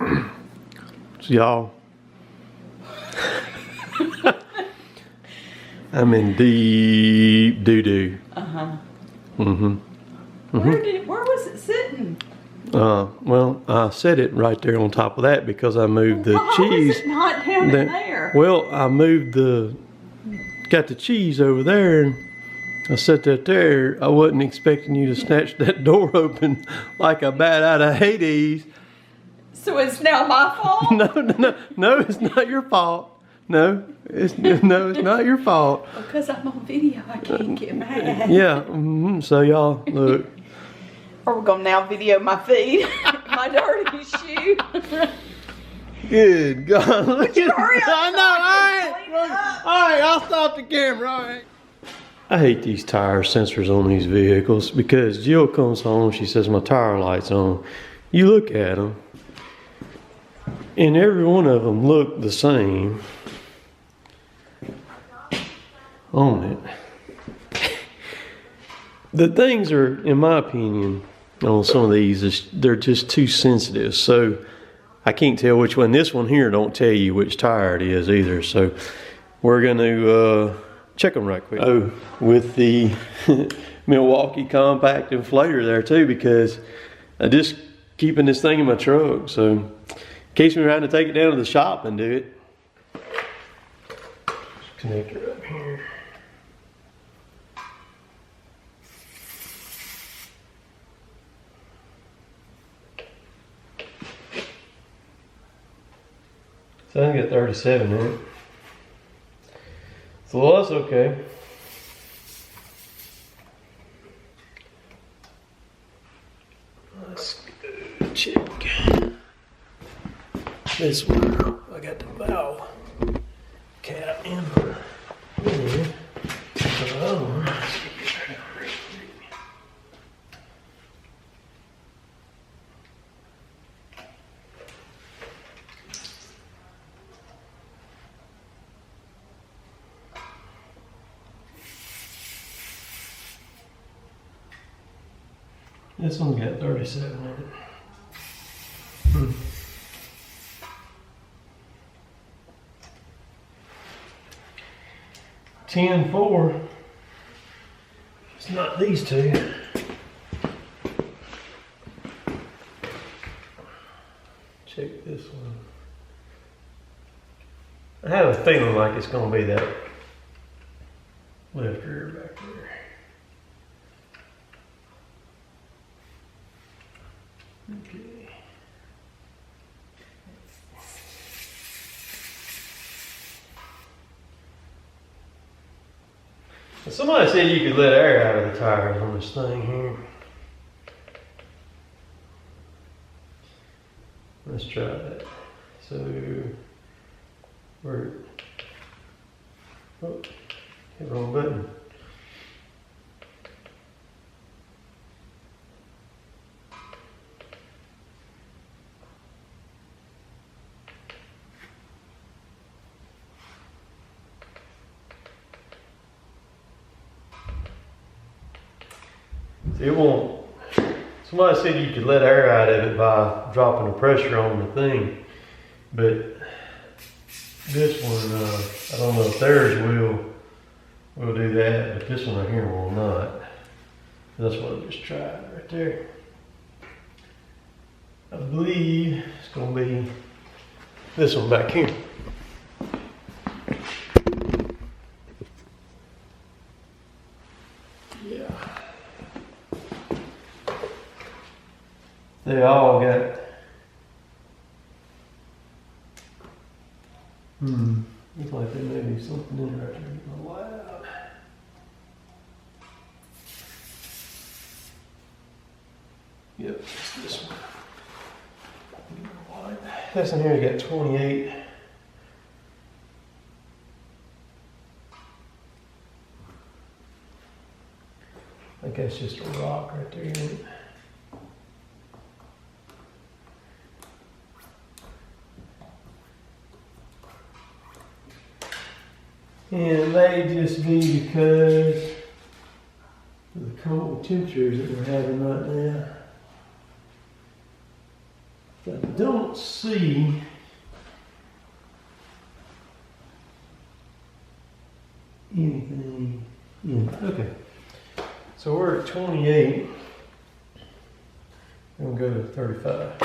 So y'all, I'm in deep doo-doo. Where was it sitting? Well, I set it right there on top of that because I moved the cheese. Is it not down in there? Well, I moved got the cheese over there and I set that there. I wasn't expecting you to snatch that door open like a bat out of Hades. So it's now my fault? No, it's not your fault. No, it's not your fault. Because I'm on video, I can't get mad. Yeah, so y'all, look. Or we're gonna now video my feet, my dirty shoe. Good God. Look at hurry up, I know, clean it up. all right, I'll stop the camera, all right. I hate these tire sensors on these vehicles because Jill comes home, she says my tire light's on. You look at them, and every one of them look the same on it. The things are, in my opinion, on some of these, they're just too sensitive. So I can't tell which one. This one here don't tell you which tire it is either. So we're going to check them right quick. Oh, with the Milwaukee compact inflator there too, because I just keeping this thing in my truck. So in case we're having to take it down to the shop and do it. Connector up here. So I got 37 in it. So that's okay. Let's go check this one. I got the valve cap in there. This one got 37 in it. 10-4. It's not these two. Check this one. I have a feeling like it's going to be that left rear back there. Okay. Somebody said you could let air out of the tires on this thing here. Let's try that. So we're hit the wrong button. It won't. Somebody said you could let air out of it by dropping the pressure on the thing, but this one, I don't know if theirs will do that, but this one right here will not. That's what I just tried right there. I believe it's going to be this one back here. They all got, looks like there may be something in right there. Loud. Yep, it's this one. This one here got 28. I think that's just a rock right there, isn't it? And it may just be because of the cold temperatures that we're having right now. But I don't don't see anything in. Okay. So we're at 28. We'll go to 35.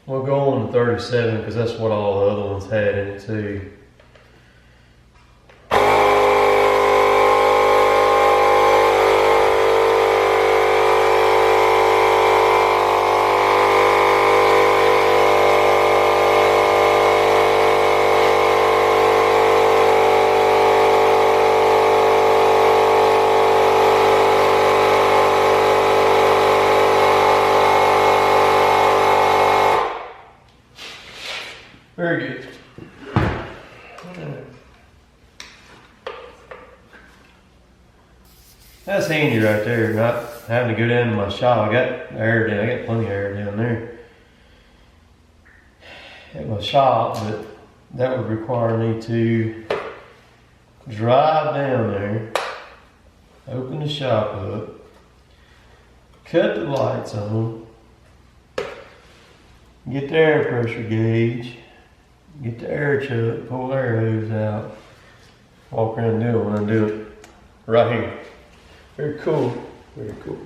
We'll go on to 37 because that's what all the other ones had in it too. Very good. That's handy right there, not having to go down to my shop. I got air down, I got plenty of air down there at my shop, but that would require me to drive down there, open the shop up, cut the lights on, get the air pressure gauge, get the air chuck, pull the air hose out, walk around and do it when I do it right here. Very cool, very cool.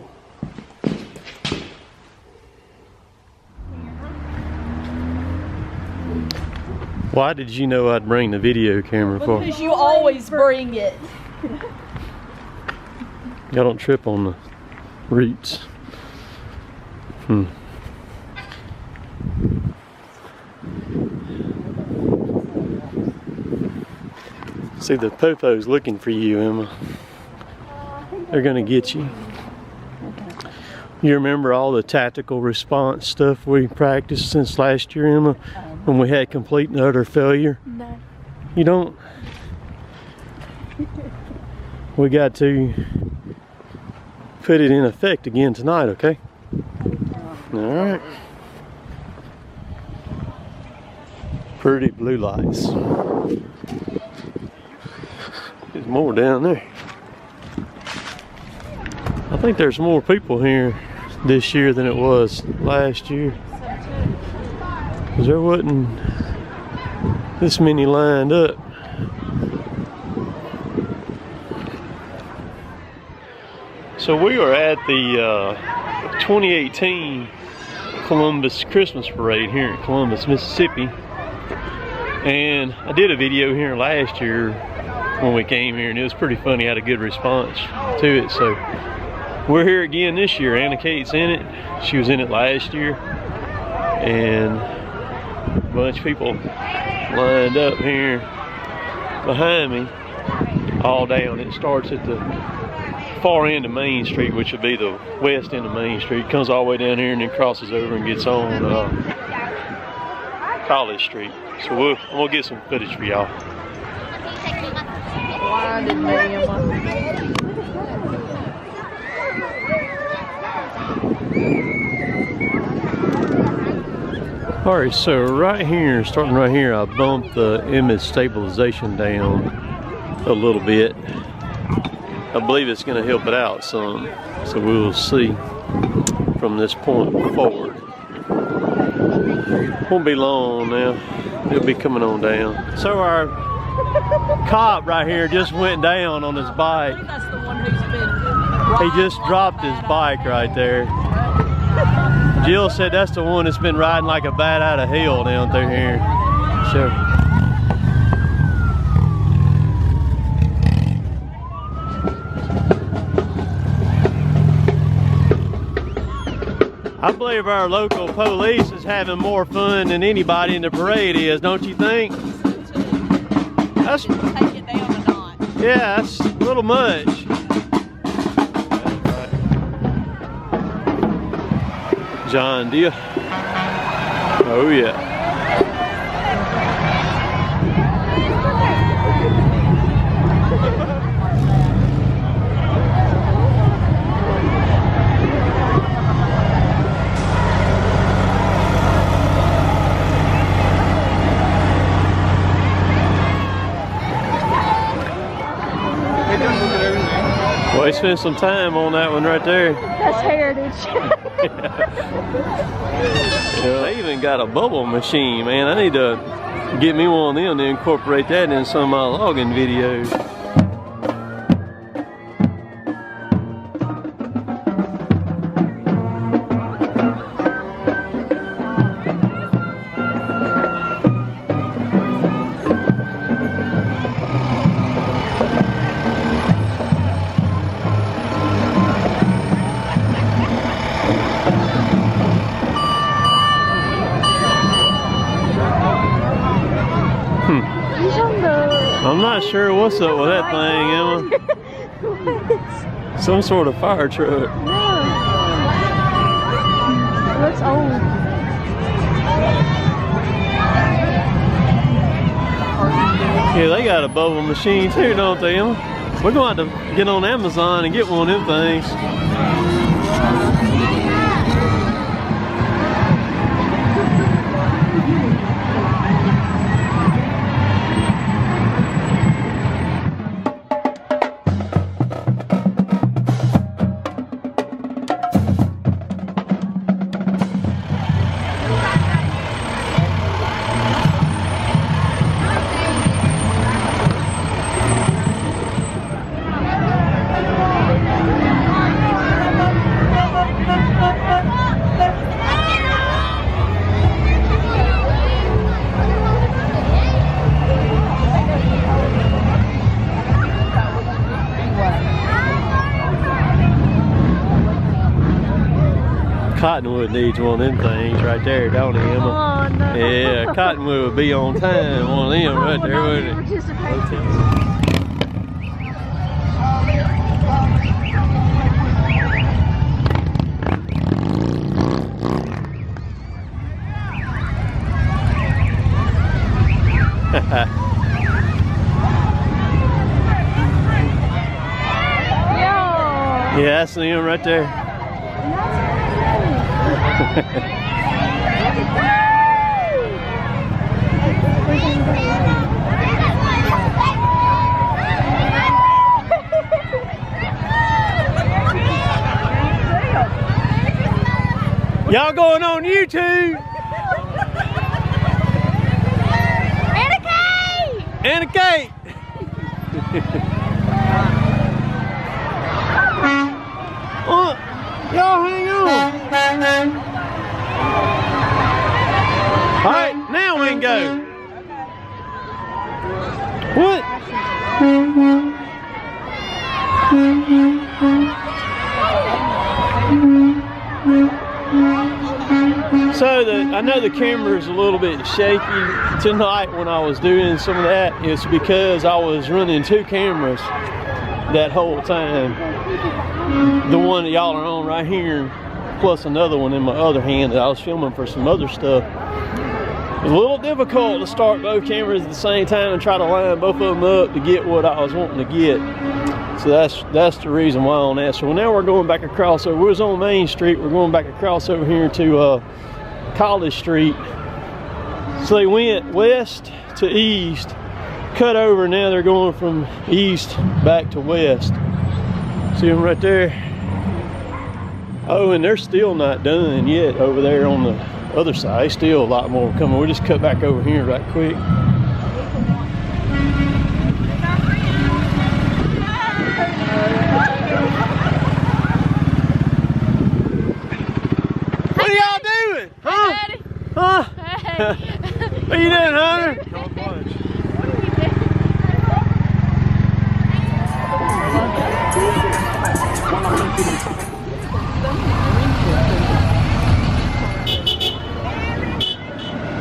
Why did you know I'd bring the video camera for? Because you always bring it. Y'all don't trip on the roots. See, the popo's looking for you, Emma. They're gonna get you. You remember all the tactical response stuff we practiced since last year, Emma? When we had complete and utter failure? No. You don't? We got to put it in effect again tonight, okay? Alright. Pretty blue lights. There's more down there. I think there's more people here this year than it was last year. Because there wasn't this many lined up. So we are at the 2018 Columbus Christmas Parade here in Columbus, Mississippi. And I did a video here last year when we came here, and it was pretty funny. I had a good response to it. So we're here again this year. Anna Kate's in it. She was in it last year. And a bunch of people lined up here behind me all down. It starts at the far end of Main Street, which would be the west end of Main Street. Comes all the way down here and then crosses over and gets on College Street. So we'll get some footage for y'all. Alright, so right here, starting right here, I bumped the image stabilization down a little bit. I believe it's going to help it out some, so we'll see from this point forward. Won't be long now. It'll be coming on down. So our cop right here just went down on his bike. That's the one who's been. He just dropped his bike right there. Jill said that's the one that's been riding like a bat out of hell down through here. So. I believe our local police is having more fun than anybody in the parade is, don't you think? That's, Take it down a notch. yeah, that's a little much. John Deere. Oh yeah. Well, they spent some time on that one right there. That's heritage. Yeah, they even got a bubble machine, man. I need to get me one of them to incorporate that in some of my logging videos. I'm not sure what's up with that thing, Emma. Some sort of fire truck. It looks old. Yeah, they got a bubble machine too, don't they, Emma? We're going to have to get on Amazon and get one of them things. Cottonwood needs one of them things right there, don't it, Emma? Oh, no. Yeah, Cottonwood would be on time, one of them right there, wouldn't it? Yeah, that's them right there. Y'all going on YouTube? Anna Kate! Anna Kate! Oh, y'all hang on. All right, now we can go. What? So I know the camera's a little bit shaky tonight when I was doing some of that. It's because I was running two cameras that whole time. The one that y'all are on right here, plus another one in my other hand that I was filming for some other stuff. It was a little difficult to start both cameras at the same time and try to line both of them up to get what I was wanting to get. So that's the reason why on that. So now we're going back across. So we was on Main Street. We're going back across over here to College Street. So they went west to east, cut over. Now they're going from east back to west. See them right there? Oh, and they're still not done yet over there on the other side. Still a lot more coming. We just cut back over here right quick. What are y'all doing? Huh? Daddy. Huh? Hey. What are you doing, Hunter?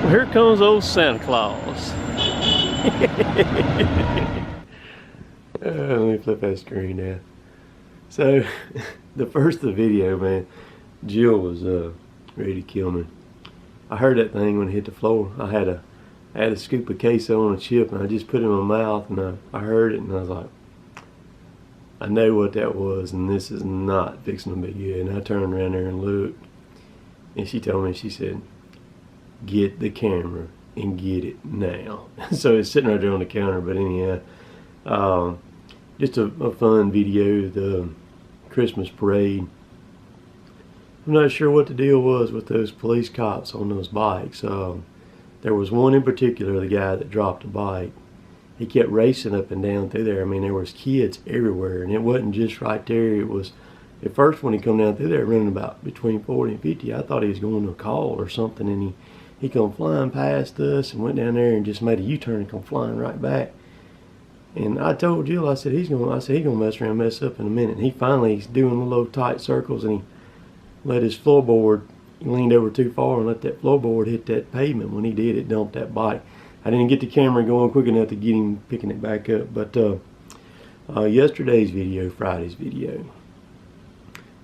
Well, here comes old Santa Claus. Let me flip that screen now. So, the first of the video, man, Jill was ready to kill me. I heard that thing when it hit the floor. I had a scoop of queso on a chip, and I just put it in my mouth, and I heard it, and I was like, I know what that was, and this is not fixing to be good. And I turned around there and looked, and she told me, she said, get the camera and get it now. So it's sitting right there on the counter, but anyhow, just a fun video, the Christmas parade. I'm not sure what the deal was with those police cops on those bikes. There was one in particular, the guy that dropped the bike. He kept racing up and down through there. I mean, there was kids everywhere, and it wasn't just right there. It was, at first when he come down through there running about between 40 and 50, I thought he was going to a call or something, and he come flying past us and went down there and just made a U-turn and come flying right back. And I told Jill, I said, he's gonna mess around, mess up in a minute. And he's doing the little tight circles, and he let his floorboard, he leaned over too far and let that floorboard hit that pavement. When he did, it dumped that bike. I didn't get the camera going quick enough to get him picking it back up. But yesterday's video, Friday's video,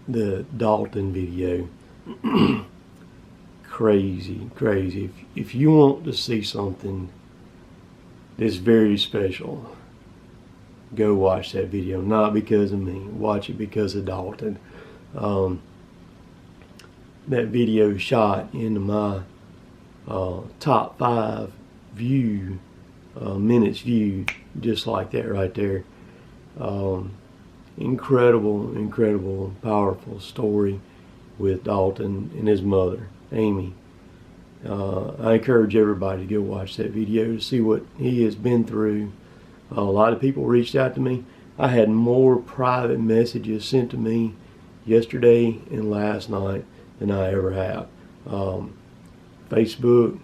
the Dalton video, crazy. If you want to see something that's very special, go watch that video. Not because of me, watch it because of Dalton. That video shot into my top 5 minutes viewed, just like that right there. Incredible, powerful story with Dalton and his mother, Amy. I encourage everybody to go watch that video to see what he has been through. A lot of people reached out to me. I had more private messages sent to me yesterday and last night than I ever have. Facebook,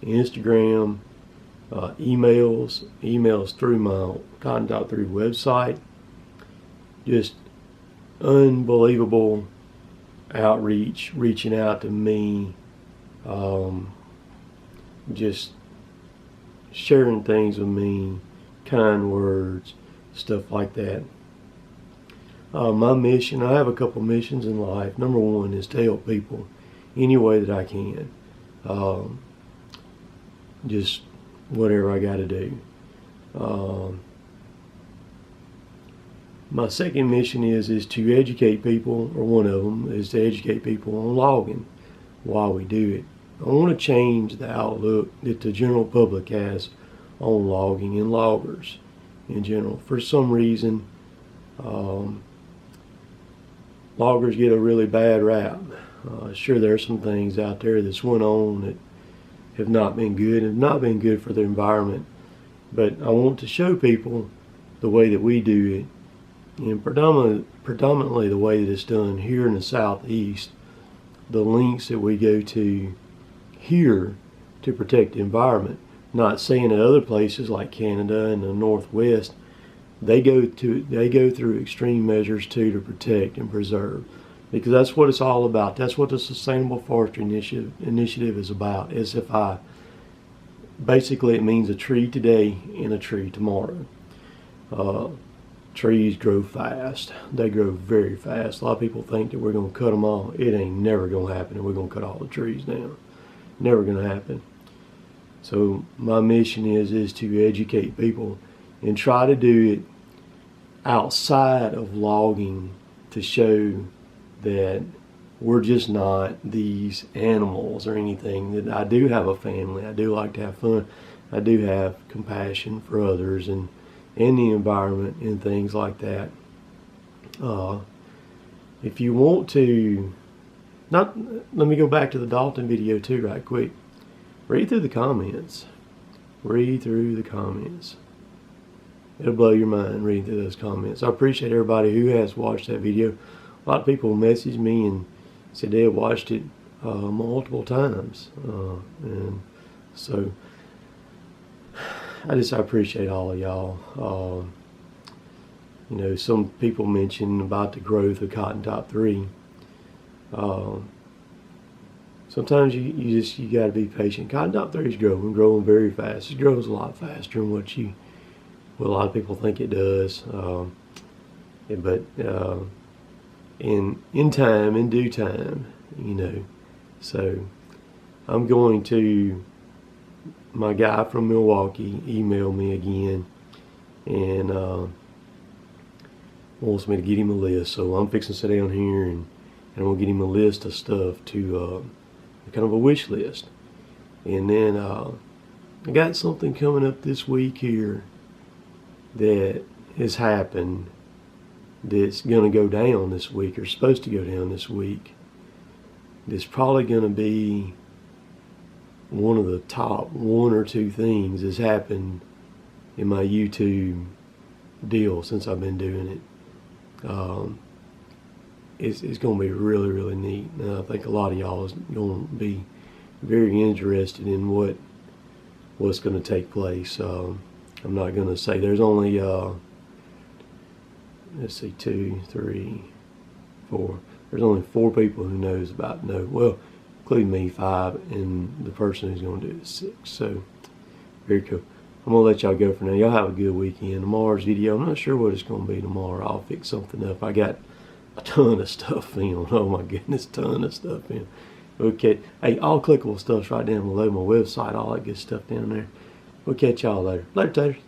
Instagram, emails through my contact through website. Just unbelievable outreach, reaching out to me, just sharing things with me, kind words, stuff like that. My mission, I have a couple missions in life. Number one is to help people any way that I can. Just whatever I got to do. My second mission is to educate people, or one of them is to educate people on logging, why we do it. I want to change the outlook that the general public has on logging and loggers in general. For some reason, loggers get a really bad rap. Sure, there are some things out there that's went on that have not been good for the environment. But I want to show people the way that we do it, and predominantly the way that it's done here in the Southeast, the lengths that we go to here to protect the environment. Not saying that other places like Canada and the Northwest, they go through extreme measures too to protect and preserve, because that's what it's all about. That's what the Sustainable Forestry Initiative is about. SFI. Basically, it means a tree today and a tree tomorrow. Trees grow fast. They grow very fast. A lot of people think that we're going to cut them all. It ain't never going to happen, and we're going to cut all the trees down. Never going to happen. So my mission is to educate people and try to do it outside of logging, to show that we're just not these animals or anything. That I do have a family. I do like to have fun. I do have compassion for others and the environment and things like that. If you want to Let me go back to the Dalton video too right quick. Read through the comments. Read through the comments. It'll blow your mind reading through those comments. I appreciate everybody who has watched that video. A lot of people messaged me and said they had watched it multiple times. And so I appreciate all of y'all. You know, some people mentioned about the growth of Cotton Top 3. Sometimes you got to be patient. Cotton Top 3 is growing very fast. It grows a lot faster than what a lot of people think it does. But in time, in due time, you know. So I'm going to, my guy from Milwaukee emailed me again and wants me to get him a list. So I'm fixing to sit down here and I'm going to get him a list of stuff to kind of a wish list. And then I got something coming up this week here that has happened that's going to go down this week, or supposed to go down this week. That's probably going to be one of the top 1 or 2 things that's happened in my YouTube deal since I've been doing it. It's going to be really, really neat. And I think a lot of y'all is going to be very interested in what's going to take place. I'm not going to say there's only, let's see, 2, 3, 4. There's only 4 people who knows about well, including me, 5, and the person who's going to do it is 6. So, very cool. I'm going to let y'all go for now. Y'all have a good weekend. Tomorrow's video, I'm not sure what it's going to be tomorrow. I'll fix something up. I got a ton of stuff filmed. Oh my goodness, ton of stuff filmed. Okay. Hey, all clickable stuff's right down below my website. All that good stuff down there. We'll catch y'all later. Later, taters.